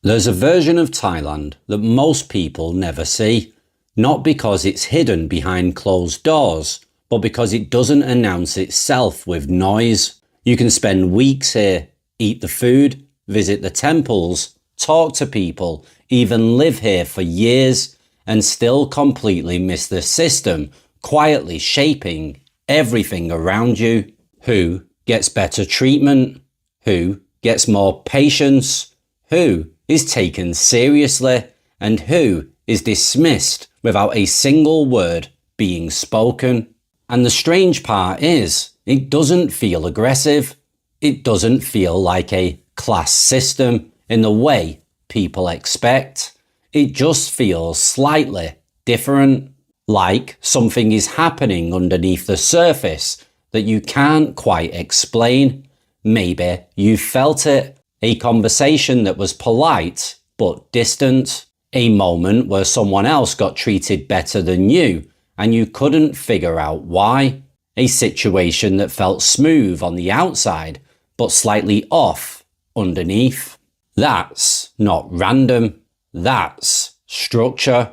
There's a version of Thailand that most people never see, not because it's hidden behind closed doors, but because it doesn't announce itself with noise. You can spend weeks here, eat the food, visit the temples, talk to people, even live here for years, and still completely miss the system quietly shaping everything around you. Who gets better treatment? Who gets more patience? Who is taken seriously? And who is dismissed without a single word being spoken? And the strange part is, it doesn't feel aggressive. It doesn't feel like a class system in the way people expect. It just feels slightly different, like something is happening underneath the surface that you can't quite explain. Maybe you felt it. A conversation that was polite but distant. A moment where someone else got treated better than you and you couldn't figure out why. A situation that felt smooth on the outside but slightly off underneath. That's not random. That's structure.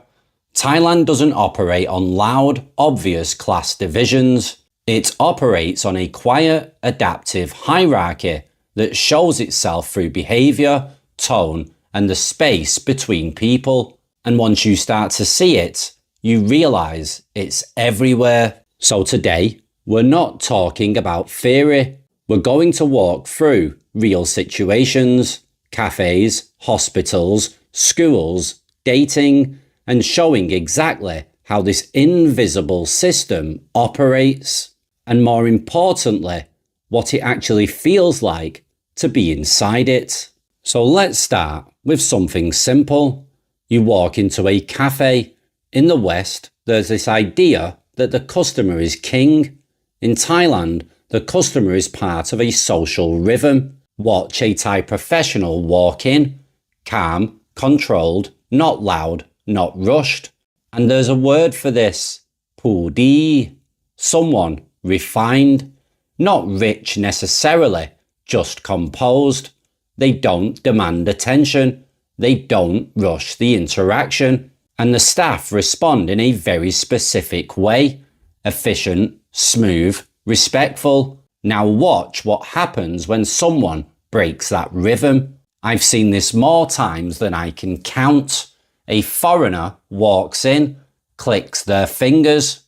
Thailand doesn't operate on loud, obvious class divisions. It operates on a quiet, adaptive hierarchy that shows itself through behaviour, tone, and the space between people. And once you start to see it, you realise it's everywhere. So today, we're not talking about theory. We're going to walk through real situations, cafes, hospitals, schools, dating, and showing exactly how this invisible system operates, and more importantly, what it actually feels like to be inside it. So let's start with something simple. You walk into a cafe. In the West, there's this idea that the customer is king. In Thailand, the customer is part of a social rhythm. Watch a Thai professional walk in, calm, controlled, not loud, not rushed. And there's a word for this, pu di, someone refined, not rich necessarily, just composed. They don't demand attention. They don't rush the interaction. And the staff respond in a very specific way. Efficient, smooth, respectful. Now watch what happens when someone breaks that rhythm. I've seen this more times than I can count. A foreigner walks in, clicks their fingers,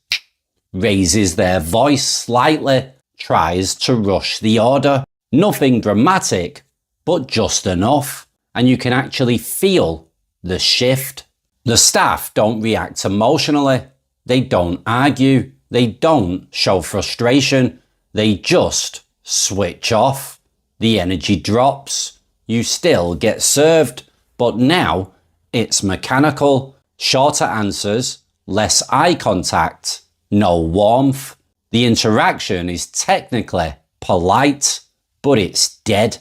raises their voice slightly, tries to rush the order. Nothing dramatic, but just enough. And you can actually feel the shift. The staff don't react emotionally. They don't argue. They don't show frustration. They just switch off. The energy drops. You still get served, but now it's mechanical. Shorter answers, less eye contact, no warmth. The interaction is technically polite, but it's dead.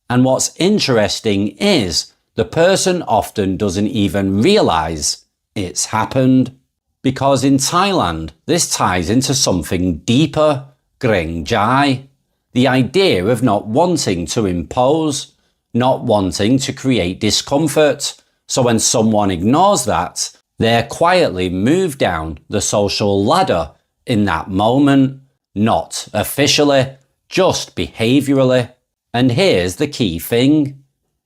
And what's interesting is the person often doesn't even realise it's happened. Because in Thailand, this ties into something deeper, greng jai, the idea of not wanting to impose, not wanting to create discomfort. So when someone ignores that, they're quietly moved down the social ladder in that moment, not officially, just behaviourally. And here's the key thing.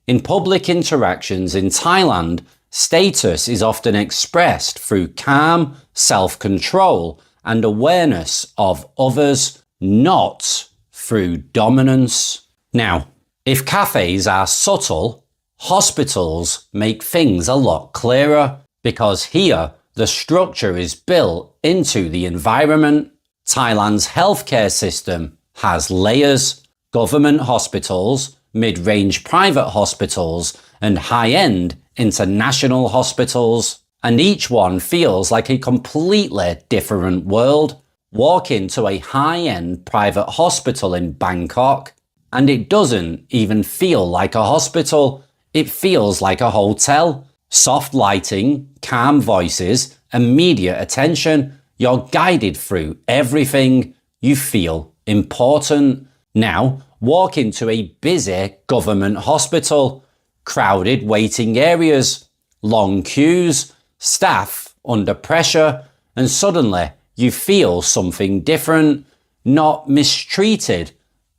In public interactions in Thailand, status is often expressed through calm, self-control, and awareness of others, not through dominance. Now, if cafes are subtle, hospitals make things a lot clearer, because here the structure is built into the environment. Thailand's healthcare system has layers. Government hospitals, mid-range private hospitals, and high-end international hospitals. And each one feels like a completely different world. Walk into a high-end private hospital in Bangkok, and it doesn't even feel like a hospital. It feels like a hotel. Soft lighting, calm voices, immediate attention. You're guided through everything. You feel important. Now, walk into a busy government hospital. crowded waiting areas, long queues, staff under pressure, and suddenly you feel something different, not mistreated,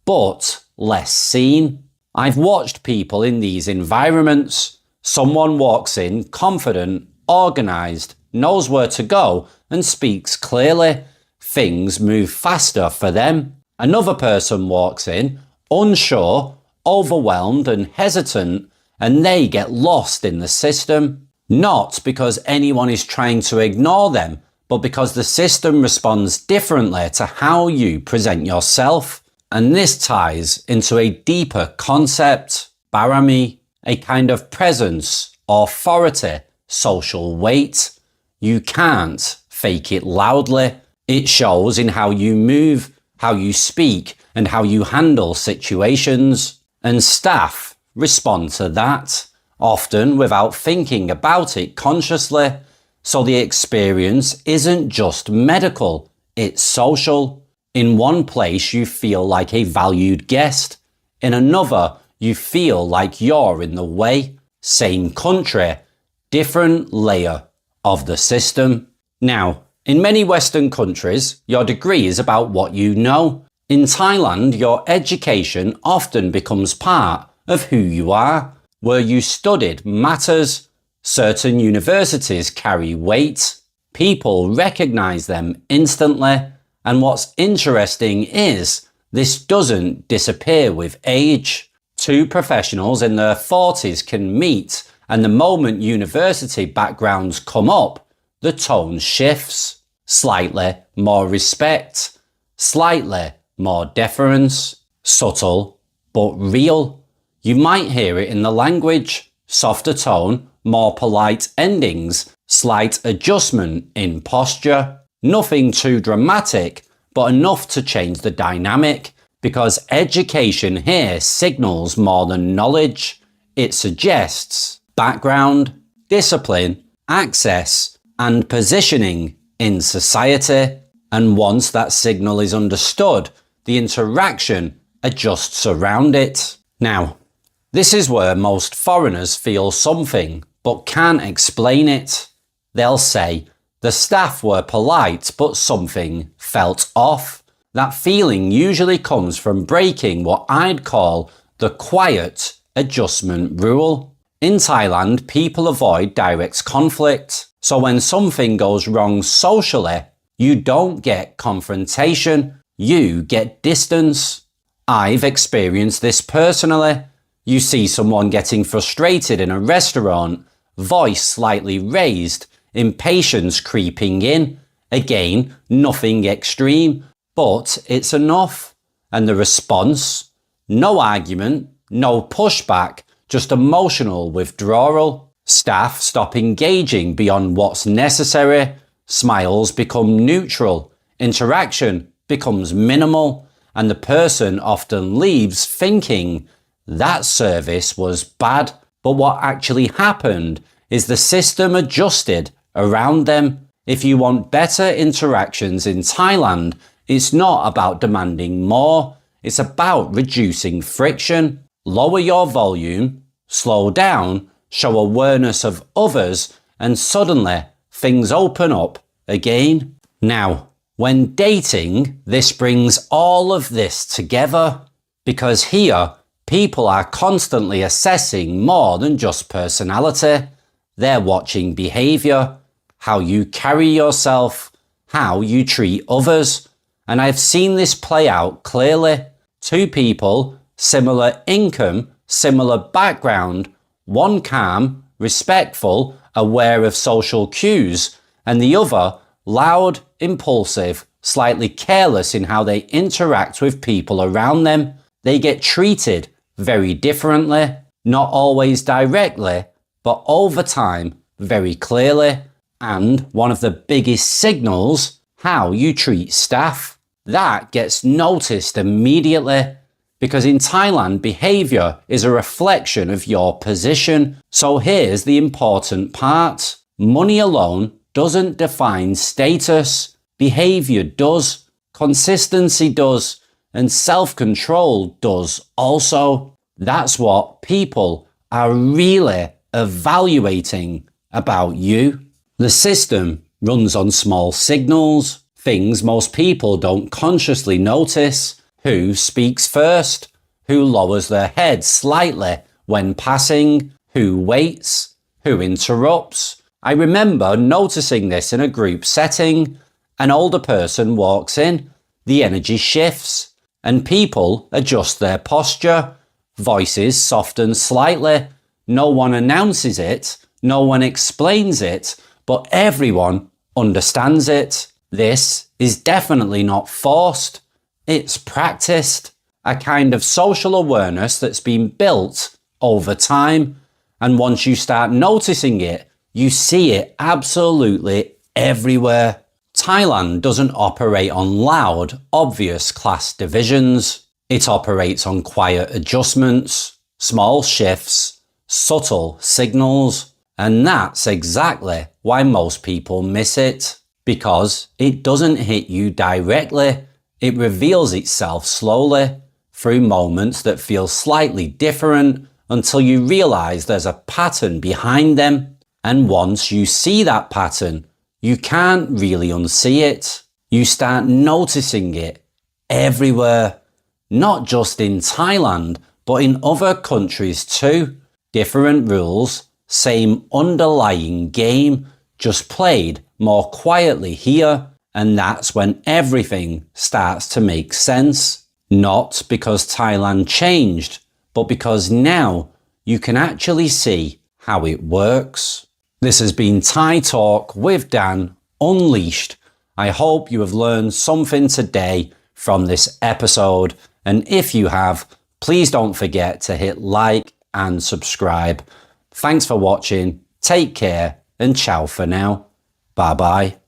but less seen. I've watched people in these environments. Someone walks in confident, organised, knows where to go, and speaks clearly. Things move faster for them. Another person walks in, unsure, overwhelmed and hesitant, and they get lost in the system. Not because anyone is trying to ignore them, but because the system responds differently to how you present yourself. And this ties into a deeper concept, barami, a kind of presence, authority, social weight. You can't fake it loudly. It shows in how you move, how you speak, and how you handle situations. And staff respond to that, often without thinking about it consciously. So the experience isn't just medical, it's social. In one place you feel like a valued guest. In another you feel like you're in the way. Same country, different layer of the system. Now, in many Western countries, your degree is about what you know. In Thailand, your education often becomes part of who you are. Where you studied matters. Certain universities carry weight. People recognize them instantly. And what's interesting is this doesn't disappear with age. Two professionals in their 40s can meet, and the moment university backgrounds come up, the tone shifts. Slightly more respect, slightly more deference, subtle but real. You might hear it in the language, softer tone, more polite endings, slight adjustment in posture. Nothing too dramatic, but enough to change the dynamic, because education here signals more than knowledge. It suggests background, discipline, access, and positioning in society. And once that signal is understood, the interaction adjusts around it. Now, this is where most foreigners feel something, but can't explain it. They'll say, the staff were polite, but something felt off. That feeling usually comes from breaking what I'd call the quiet adjustment rule. In Thailand, people avoid direct conflict. So when something goes wrong socially, you don't get confrontation, you get distance. I've experienced this personally. You see someone getting frustrated in a restaurant, voice slightly raised, impatience creeping in. Again, nothing extreme, but it's enough. And the response? No argument, no pushback, just emotional withdrawal. Staff stop engaging beyond what's necessary. Smiles become neutral. Interaction becomes minimal. And the person often leaves thinking, that service was bad. But what actually happened is the system adjusted around them. If you want better interactions in Thailand, it's not about demanding more. It's about reducing friction. Lower your volume, slow down, show awareness of others, and suddenly things open up again. Now, when dating, this brings all of this together, because here, people are constantly assessing more than just personality. They're watching behaviour, how you carry yourself, how you treat others. And I've seen this play out clearly. Two people, similar income, similar background, one calm, respectful, aware of social cues, and the other loud, impulsive, slightly careless in how they interact with people around them. They get treated very differently, not always directly, but over time, very clearly. And one of the biggest signals, how you treat staff. That gets noticed immediately, because in Thailand, behaviour is a reflection of your position. So here's the important part. Money alone doesn't define status. Behaviour does, consistency does, and self-control does also. That's what people are really evaluating about you. The system runs on small signals, things most people don't consciously notice. Who speaks first? Who lowers their head slightly when passing? Who waits? Who interrupts? I remember noticing this in a group setting. An older person walks in, the energy shifts, and people adjust their posture. Voices soften slightly. No one announces it, no one explains it, but everyone understands it. This is definitely not forced. It's practiced. A kind of social awareness that's been built over time. And once you start noticing it, you see it absolutely everywhere. Thailand doesn't operate on loud, obvious class divisions. It operates on quiet adjustments, small shifts, subtle signals. And that's exactly why most people miss it. Because it doesn't hit you directly. It reveals itself slowly through moments that feel slightly different until you realize there's a pattern behind them. And once you see that pattern, you can't really unsee it. You start noticing it everywhere, not just in Thailand, but in other countries too. Different rules, same underlying game, just played more quietly here. And that's when everything starts to make sense. Not because Thailand changed, but because now you can actually see how it works. This has been Thai Talk with Dan Unleashed. I hope you have learned something today from this episode. And if you have, please don't forget to hit like and subscribe. Thanks for watching. Take care and ciao for now. Bye bye.